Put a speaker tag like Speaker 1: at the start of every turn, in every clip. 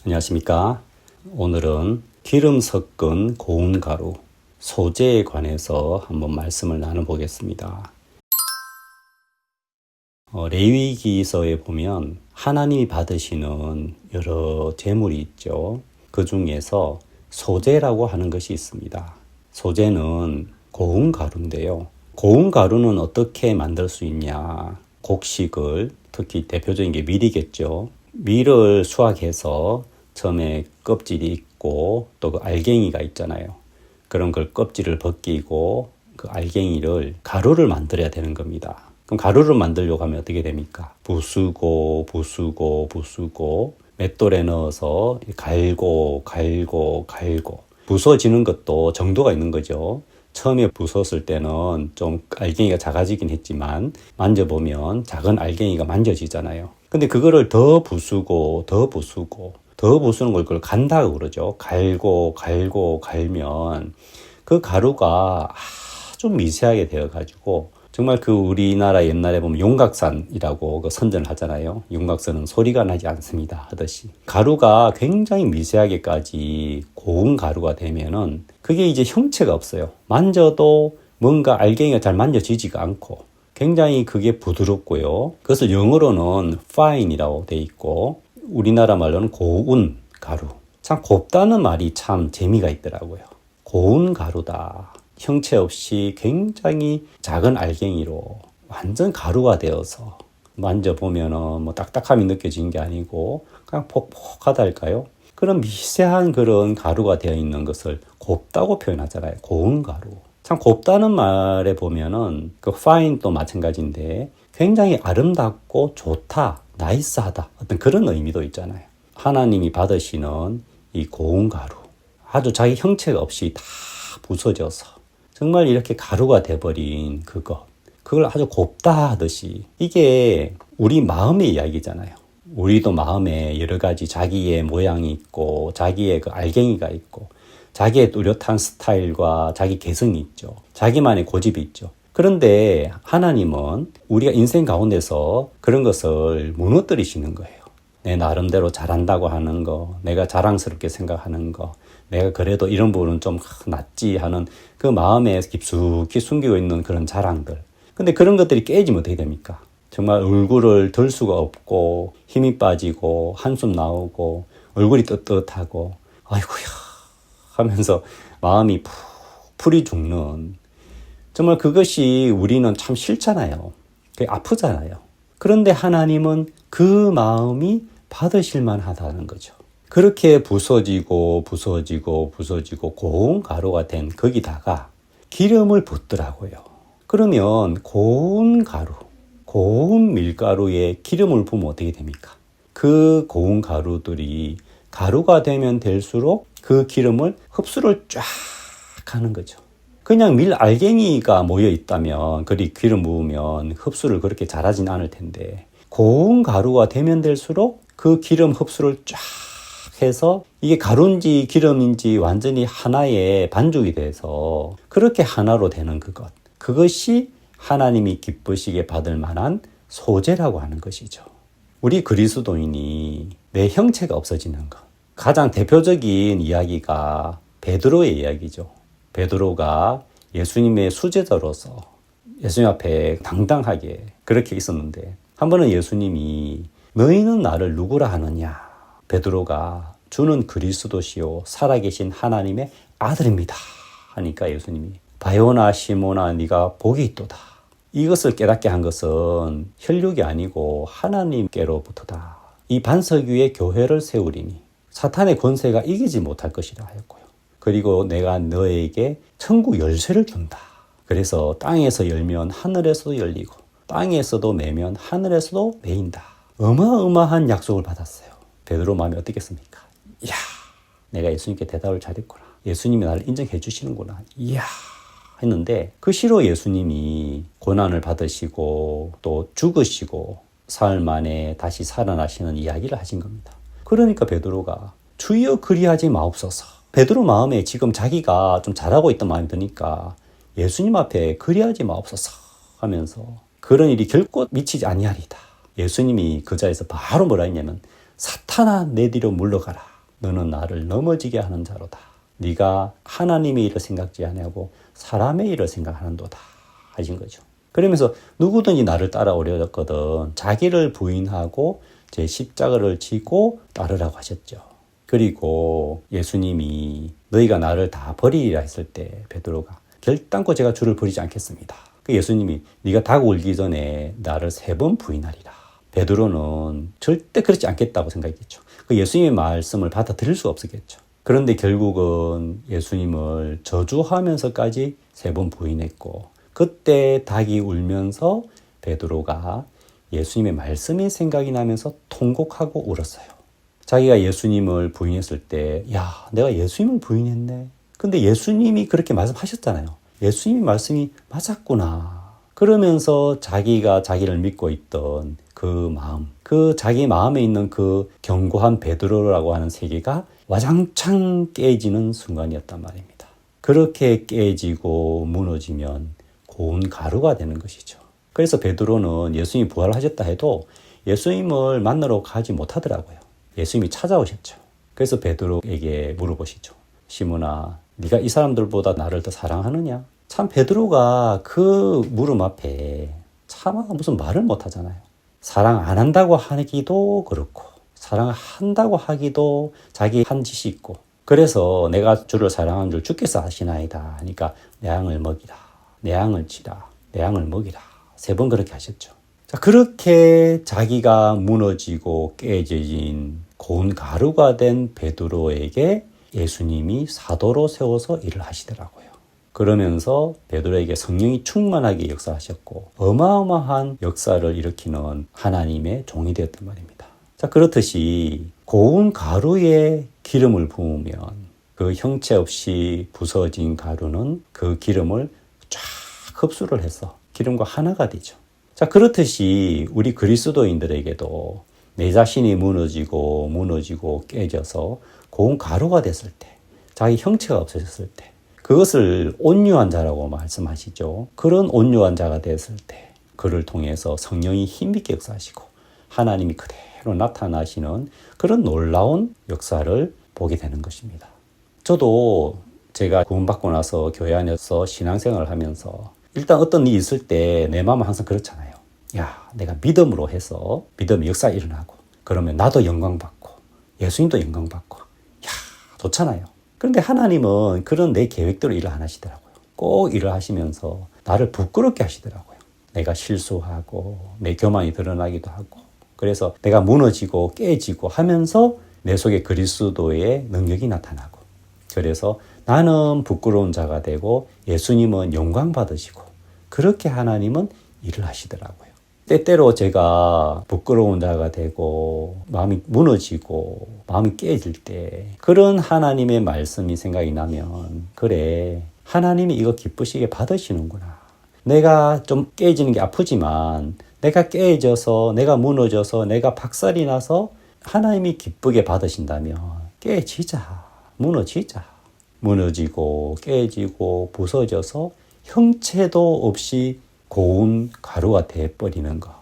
Speaker 1: 안녕하십니까. 오늘은 기름 섞은 고운 가루, 소재에 관해서 한번 말씀을 나눠보겠습니다. 레위기서에 보면 하나님이 받으시는 여러 제물이 있죠. 그 중에서 소재라고 하는 것이 있습니다. 소재는 고운 가루인데요. 고운 가루는 어떻게 만들 수 있냐? 곡식을, 특히 대표적인 게 밀이겠죠. 밀을 수확해서 처음에 껍질이 있고 또 그 알갱이가 있잖아요. 그런 걸 껍질을 벗기고 그 알갱이를 가루를 만들어야 되는 겁니다. 그럼 가루를 만들려고 하면 어떻게 됩니까? 부수고 맷돌에 넣어서 갈고 부서지는 것도 정도가 있는 거죠. 처음에 부쉈을 때는 좀 알갱이가 작아지긴 했지만 만져보면 작은 알갱이가 만져지잖아요. 근데 그거를 더 부수는 걸 그걸 간다고 그러죠. 갈면 그 가루가 아주 미세하게 되어가지고 정말 그 우리나라 옛날에 보면 용각산이라고 그 선전을 하잖아요. 용각산은 소리가 나지 않습니다 하듯이 가루가 굉장히 미세하게까지 고운 가루가 되면은 그게 이제 형체가 없어요. 만져도 뭔가 알갱이가 잘 만져지지가 않고 굉장히 그게 부드럽고요. 그것을 영어로는 fine이라고 돼 있고 우리나라 말로는 고운 가루. 참 곱다는 말이 참 재미가 있더라고요. 고운 가루다. 형체 없이 굉장히 작은 알갱이로 완전 가루가 되어서 만져보면은 뭐 딱딱함이 느껴지는 게 아니고 그냥 퍽퍽하다 할까요? 그런 미세한 그런 가루가 되어 있는 것을 곱다고 표현하잖아요. 고운 가루. 참 곱다는 말에 보면은 그 fine도 마찬가지인데 굉장히 아름답고 좋다, 나이스하다 어떤 그런 의미도 있잖아요. 하나님이 받으시는 이 고운 가루. 아주 자기 형체가 없이 다 부서져서 정말 이렇게 가루가 돼버린 그걸 아주 곱다 하듯이 이게 우리 마음의 이야기잖아요. 우리도 마음에 여러 가지 자기의 모양이 있고 자기의 그 알갱이가 있고 자기의 뚜렷한 스타일과 자기 개성이 있죠. 자기만의 고집이 있죠. 그런데 하나님은 우리가 인생 가운데서 그런 것을 무너뜨리시는 거예요. 내 나름대로 잘한다고 하는 거, 내가 자랑스럽게 생각하는 거, 내가 그래도 이런 부분은 좀 낫지 하는 그 마음에 깊숙이 숨기고 있는 그런 자랑들. 근데 그런 것들이 깨지면 어떻게 됩니까? 정말 얼굴을 들 수가 없고 힘이 빠지고 한숨 나오고 얼굴이 떳떳하고 아이고야 하면서 마음이 풀이 죽는 정말 그것이 우리는 참 싫잖아요. 그게 아프잖아요. 그런데 하나님은 그 마음이 받으실 만하다는 거죠. 그렇게 부서지고 고운 가루가 된 거기다가 기름을 붓더라고요. 그러면 고운 가루, 고운 밀가루에 기름을 부으면 어떻게 됩니까? 그 고운 가루들이 가루가 되면 될수록 그 기름을 흡수를 쫙 하는 거죠. 그냥 밀 알갱이가 모여 있다면 그리 기름 부으면 흡수를 그렇게 잘하진 않을 텐데 고운 가루가 되면 될수록 그 기름 흡수를 쫙 해서 이게 가루인지 기름인지 완전히 하나의 반죽이 돼서 그렇게 하나로 되는 그것이 하나님이 기쁘시게 받을 만한 소재라고 하는 것이죠. 우리 그리스도인이 내 형체가 없어지는 것. 가장 대표적인 이야기가 베드로의 이야기죠. 베드로가 예수님의 수제자로서 예수님 앞에 당당하게 그렇게 있었는데 한 번은 예수님이 너희는 나를 누구라 하느냐? 베드로가 주는 그리스도시요 살아계신 하나님의 아들입니다 하니까 예수님이 바요나 시모나 네가 복이 있도다. 이것을 깨닫게 한 것은 혈육이 아니고 하나님께로부터다. 이 반석 위에 교회를 세우리니 사탄의 권세가 이기지 못할 것이라 하였고요. 그리고 내가 너에게 천국 열쇠를 준다. 그래서 땅에서 열면 하늘에서도 열리고 땅에서도 매면 하늘에서도 매인다. 어마어마한 약속을 받았어요. 베드로 마음이 어떻겠습니까? 이야, 내가 예수님께 대답을 잘했구나. 예수님이 나를 인정해 주시는구나. 이야 했는데 그 시로 예수님이 고난을 받으시고 또 죽으시고 사흘 만에 다시 살아나시는 이야기를 하신 겁니다. 그러니까 베드로가 주여 그리하지 마옵소서. 베드로 마음에 지금 자기가 좀 잘하고 있던 마음이 드니까 예수님 앞에 그리하지 마옵소서 하면서 그런 일이 결코 미치지 아니하리다. 예수님이 그 자리에서 바로 뭐라 했냐면 사탄아 내 뒤로 물러가라. 너는 나를 넘어지게 하는 자로다. 네가 하나님의 일을 생각지 아니하고 사람의 일을 생각하는도다 하신 거죠. 그러면서 누구든지 나를 따라오려거든 자기를 부인하고 제 십자가를 지고 따르라고 하셨죠. 그리고 예수님이 너희가 나를 다 버리리라 했을 때 베드로가 결단코 제가 주를 버리지 않겠습니다. 그 예수님이 네가 닭 울기 전에 나를 3번 부인하리라. 베드로는 절대 그렇지 않겠다고 생각했겠죠. 그 예수님의 말씀을 받아들일 수가 없었겠죠. 그런데 결국은 예수님을 저주하면서까지 3번 부인했고 그때 닭이 울면서 베드로가 예수님의 말씀이 생각이 나면서 통곡하고 울었어요. 자기가 예수님을 부인했을 때 야, 내가 예수님을 부인했네. 근데 예수님이 그렇게 말씀하셨잖아요. 예수님의 말씀이 맞았구나. 그러면서 자기가 자기를 믿고 있던 그 마음, 그 자기 마음에 있는 그 견고한 베드로라고 하는 세계가 와장창 깨지는 순간이었단 말입니다. 그렇게 깨지고 무너지면 고운 가루가 되는 것이죠. 그래서 베드로는 예수님이 부활하셨다 해도 예수님을 만나러 가지 못하더라고요. 예수님이 찾아오셨죠. 그래서 베드로에게 물어보시죠. 시몬아, 네가 이 사람들보다 나를 더 사랑하느냐? 참 베드로가 그 물음 앞에 차마 무슨 말을 못하잖아요. 사랑 안 한다고 하기도 그렇고 사랑한다고 하기도 자기 한 짓이 있고 그래서 내가 주를 사랑한 줄 주께서 아시나이다 하니까 내 양을 먹이라, 내 양을 치라, 내 양을 먹이라 3번 그렇게 하셨죠. 자, 그렇게 자기가 무너지고 깨져진 고운 가루가 된 베드로에게 예수님이 사도로 세워서 일을 하시더라고요. 그러면서 베드로에게 성령이 충만하게 역사하셨고 어마어마한 역사를 일으키는 하나님의 종이 되었단 말입니다. 자, 그렇듯이 고운 가루에 기름을 부으면 그 형체 없이 부서진 가루는 그 기름을 쫙 흡수를 해서 기름과 하나가 되죠. 자, 그렇듯이 우리 그리스도인들에게도 내 자신이 무너지고 깨져서 고운 가루가 됐을 때, 자기 형체가 없어졌을 때, 그것을 온유한 자라고 말씀하시죠. 그런 온유한 자가 됐을 때, 그를 통해서 성령이 힘있게 역사하시고 하나님이 그대로 나타나시는 그런 놀라운 역사를 보게 되는 것입니다. 저도 제가 구원받고 나서 교회 안에서 신앙생활을 하면서 일단 어떤 일이 있을 때 내 마음은 항상 그렇잖아요. 야, 내가 믿음으로 해서 믿음의 역사가 일어나고 그러면 나도 영광받고 예수님도 영광받고 야, 좋잖아요. 그런데 하나님은 그런 내 계획대로 일을 안 하시더라고요. 꼭 일을 하시면서 나를 부끄럽게 하시더라고요. 내가 실수하고 내 교만이 드러나기도 하고 그래서 내가 무너지고 깨지고 하면서 내 속에 그리스도의 능력이 나타나고 그래서 나는 부끄러운 자가 되고 예수님은 영광 받으시고 그렇게 하나님은 일을 하시더라고요. 때때로 제가 부끄러운 자가 되고 마음이 무너지고 마음이 깨질 때 그런 하나님의 말씀이 생각이 나면 그래 하나님이 이거 기쁘시게 받으시는구나. 내가 좀 깨지는 게 아프지만 내가 깨져서 내가 무너져서 내가 박살이 나서 하나님이 기쁘게 받으신다면 깨지자 무너지자 무너지고 깨지고 부서져서 형체도 없이 고운 가루가 되어버리는 거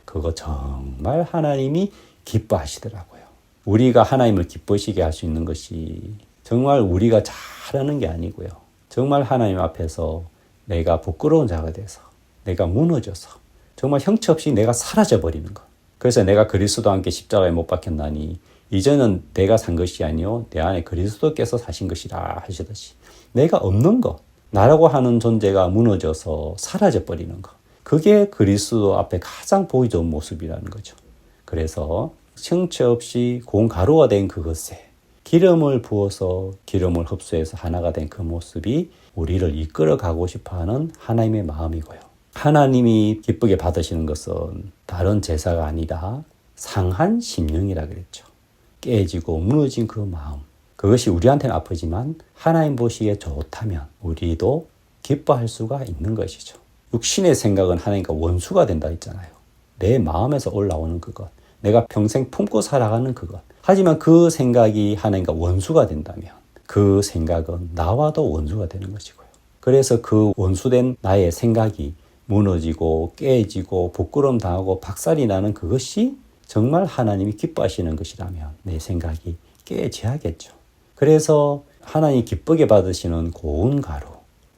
Speaker 1: 그거 정말 하나님이 기뻐하시더라고요. 우리가 하나님을 기쁘시게 할 수 있는 것이 정말 우리가 잘하는 게 아니고요. 정말 하나님 앞에서 내가 부끄러운 자가 돼서 내가 무너져서 정말 형체 없이 내가 사라져버리는 것. 그래서 내가 그리스도와 함께 십자가에 못 박혔나니 이제는 내가 산 것이 아니요 내 안에 그리스도께서 사신 것이라 하시듯이 내가 없는 것 나라고 하는 존재가 무너져서 사라져버리는 것. 그게 그리스도 앞에 가장 보기 좋은 모습이라는 거죠. 그래서 형체 없이 고운 가루가 된 그것에 기름을 부어서 기름을 흡수해서 하나가 된 그 모습이 우리를 이끌어 가고 싶어하는 하나님의 마음이고요. 하나님이 기쁘게 받으시는 것은 다른 제사가 아니라 상한 심령이라 그랬죠. 깨지고 무너진 그 마음. 그것이 우리한테는 아프지만 하나님 보시기에 좋다면 우리도 기뻐할 수가 있는 것이죠. 육신의 생각은 하나님과 원수가 된다 했잖아요. 내 마음에서 올라오는 그것. 내가 평생 품고 살아가는 그것. 하지만 그 생각이 하나님과 원수가 된다면 그 생각은 나와도 원수가 되는 것이고요. 그래서 그 원수된 나의 생각이 무너지고 깨지고 부끄러움 당하고 박살이 나는 그것이 정말 하나님이 기뻐하시는 것이라면 내 생각이 깨져야겠죠. 그래서 하나님 기쁘게 받으시는 고운 가루,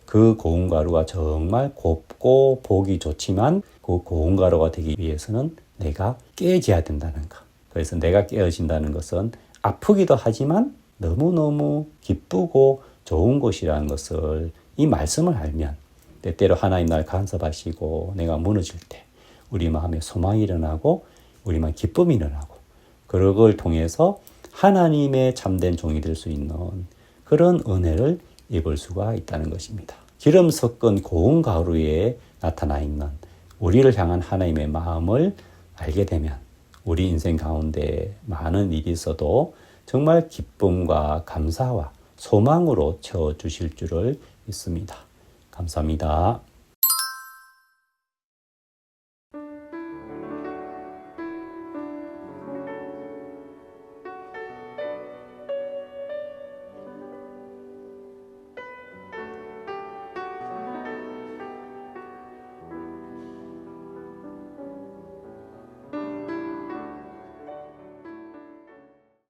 Speaker 1: 그 고운 가루가 정말 곱고 보기 좋지만 그 고운 가루가 되기 위해서는 내가 깨져야 된다는 것. 그래서 내가 깨어진다는 것은 아프기도 하지만 너무너무 기쁘고 좋은 것이라는 것을 이 말씀을 알면 때때로 하나님 날 간섭하시고 내가 무너질 때 우리 마음에 소망이 일어나고 우리 마음에 기쁨이 일어나고 그걸 통해서 하나님의 참된 종이 될 수 있는 그런 은혜를 입을 수가 있다는 것입니다. 기름 섞은 고운 가루에 나타나 있는 우리를 향한 하나님의 마음을 알게 되면 우리 인생 가운데 많은 일이 있어도 정말 기쁨과 감사와 소망으로 채워주실 줄을 믿습니다. 감사합니다.